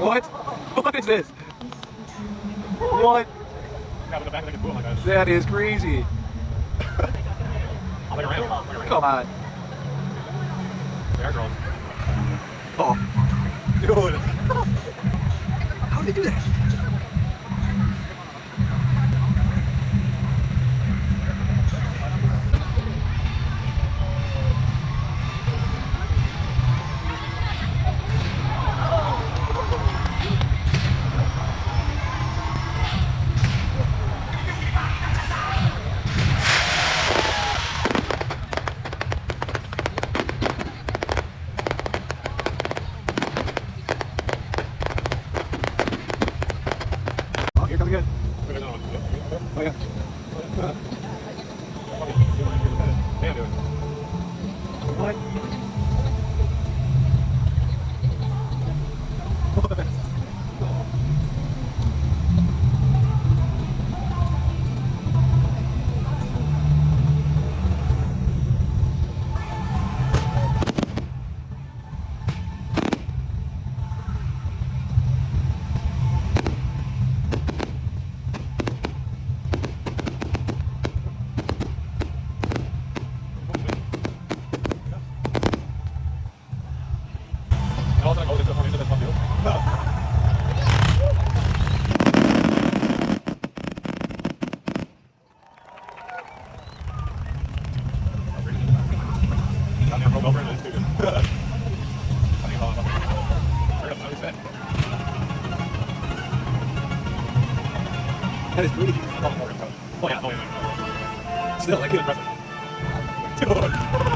What? What is this? What? That is crazy. Come on. Oh. Dude. How did they do that? Oh, here comes again. Oh, yeah. What? That is pretty. Oh, yeah. Still, like, impressive. Dude.